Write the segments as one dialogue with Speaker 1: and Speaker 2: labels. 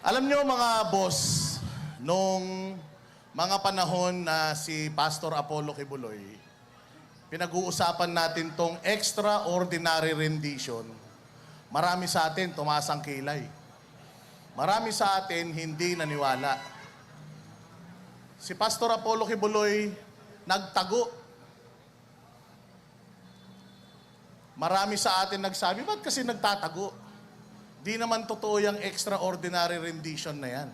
Speaker 1: Alam nyo mga boss, nung mga panahon na si Pastor Apollo Kibuloy, pinag-uusapan natin tong extraordinary rendition. Marami sa atin tumaas ang kilay. Marami sa atin hindi naniwala. Si Pastor Apollo Kibuloy nagtago. Marami sa atin nagsabi, ba't kasi nagtatago? Di naman totoo yung extraordinary rendition na yan.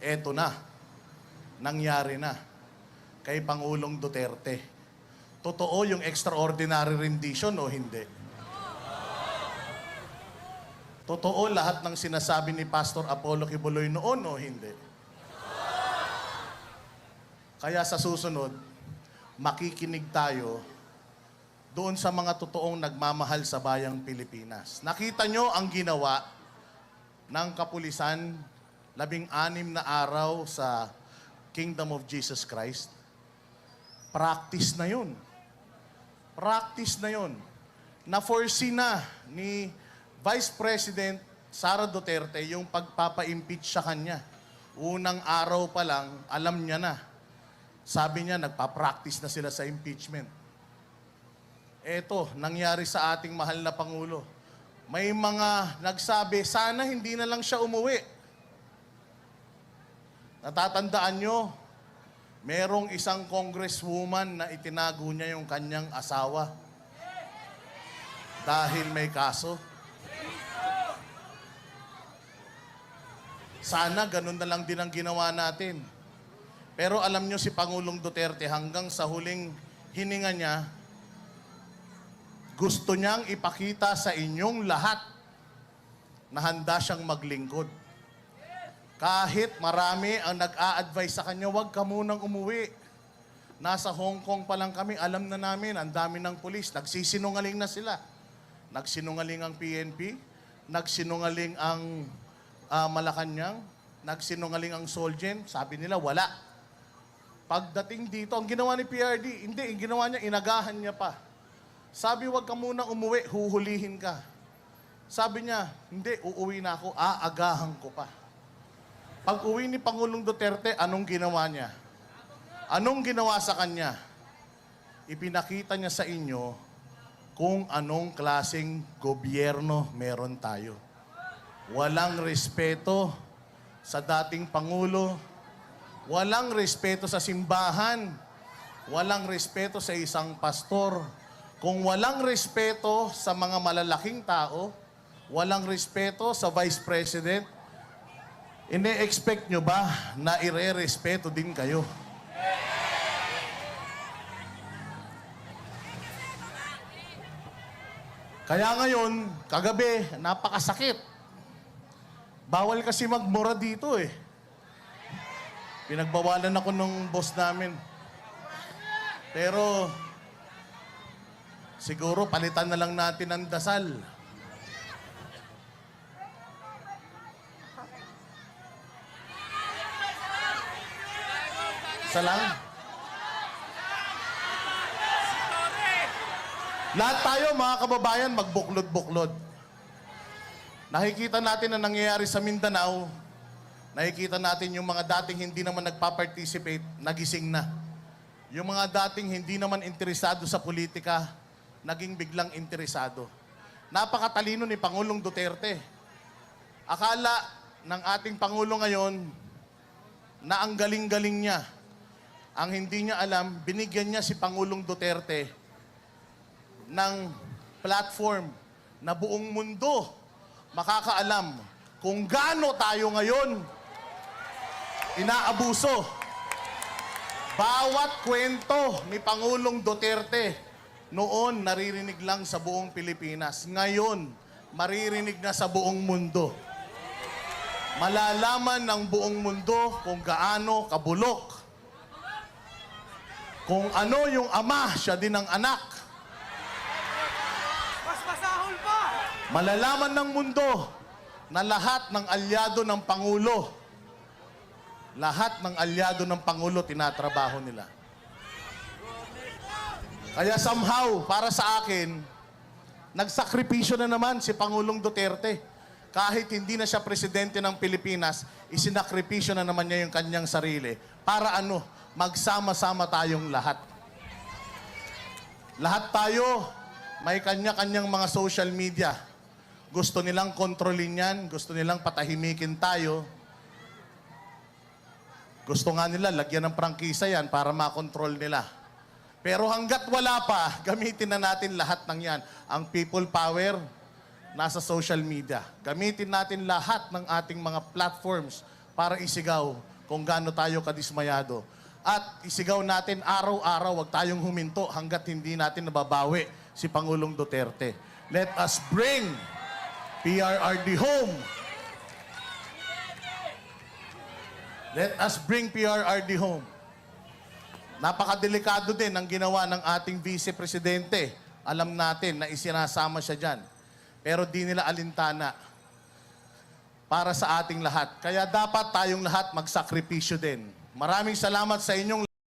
Speaker 1: Eto na. Nangyari na. Kay Pangulong Duterte. Totoo yung extraordinary rendition o hindi? Totoo lahat ng sinasabi ni Pastor Apollo Kibuloy noon o hindi? Kaya sa susunod, makikinig tayo doon sa mga totoong nagmamahal sa bayang Pilipinas. Nakita nyo ang ginawa ng kapulisan 16 na araw sa Kingdom of Jesus Christ? Practice na yun. Practice na yun. Na-foresee na ni Vice President Sara Duterte yung pagpapa-impeach sa kanya. Unang araw pa lang, alam niya na. Sabi niya, nagpa-practice na sila sa impeachment. Eto, nangyari sa ating mahal na Pangulo. May mga nagsabi, sana hindi na lang siya umuwi. Natatandaan nyo, merong isang congresswoman na itinago niya yung kanyang asawa dahil may kaso. Sana ganun na lang din ang ginawa natin. Pero alam nyo si Pangulong Duterte hanggang sa huling hininga niya, gusto niyang ipakita sa inyong lahat na handa siyang maglingkod. Kahit marami ang nag-a-advise sa kanya, huwag ka munang umuwi. Nasa Hong Kong pa lang kami, alam na namin, ang dami ng pulis, nagsisinungaling na sila. Nagsinungaling ang PNP, nagsinungaling ang Malacanang, nagsinungaling ang Solgen, sabi nila wala. Pagdating dito, ang ginawa ni PRD, hindi, ang ginawa niya, inagahan niya pa. Sabi, huwag ka munang umuwi, huhulihin ka. Sabi niya, hindi, uuwi na ako, aagahan ko pa. Pag uwi ni Pangulong Duterte, anong ginawa niya? Anong ginawa sa kanya? Ipinakita niya sa inyo kung anong klaseng gobyerno meron tayo. Walang respeto sa dating Pangulo, walang respeto sa simbahan, walang respeto sa isang pastor. Kung walang respeto sa mga malalaking tao, walang respeto sa Vice President, ine-expect nyo ba na ire-respeto din kayo? Kaya ngayon, kagabi, napakasakit. Bawal kasi magmura dito eh. Pinagbawalan ako nung boss namin. Pero siguro palitan na lang natin ang dasal. Isa lang. Lahat tayo mga kababayan magbuklod-buklod. Nakikita natin na nangyayari sa Mindanao. Nakikita natin yung mga dating hindi naman nagpa-participate, nagising na. Yung mga dating hindi naman interesado sa politika, naging biglang interesado. Napakatalino ni Pangulong Duterte. Akala ng ating Pangulo ngayon na ang galing-galing niya. Ang hindi niya alam, binigyan niya si Pangulong Duterte ng platform na buong mundo makakaalam kung gaano tayo ngayon inaabuso. Bawat kwento ni Pangulong Duterte noon naririnig lang sa buong Pilipinas. Ngayon, maririnig na sa buong mundo. Malalaman ng buong mundo kung gaano kabulok. Kung ano yung ama, siya din ang anak.
Speaker 2: Mas masahol pa!
Speaker 1: Malalaman ng mundo na lahat ng alyado ng Pangulo, lahat ng alyado ng Pangulo tinatrabaho nila. Kaya somehow, para sa akin, nagsakripisyo na naman si Pangulong Duterte. kahit hindi na siya presidente ng Pilipinas, isinakripisyo na naman niya yung kanyang sarili para magsama-sama tayong lahat. Lahat tayo, may kanya-kanyang mga social media. Gusto nilang kontrolin yan, gusto nilang patahimikin tayo. Gusto nga nila, lagyan ng prangkisa yan para makontrol nila. Pero hanggat wala pa, gamitin na natin lahat ng yan. Ang people power, nasa social media. Gamitin natin lahat ng ating mga platforms para isigaw kung gaano tayo kadismayado. At isigaw natin araw-araw, wag tayong huminto hanggat hindi natin nababawi si Pangulong Duterte. Let us bring PRRD home. Let us bring PRRD home. Napakadelikado din ang ginawa ng ating Vice Presidente. Alam natin na isinasama siya dyan. Pero di nila alintana para sa ating lahat. Kaya dapat tayong lahat magsakripisyo din. Maraming salamat sa inyong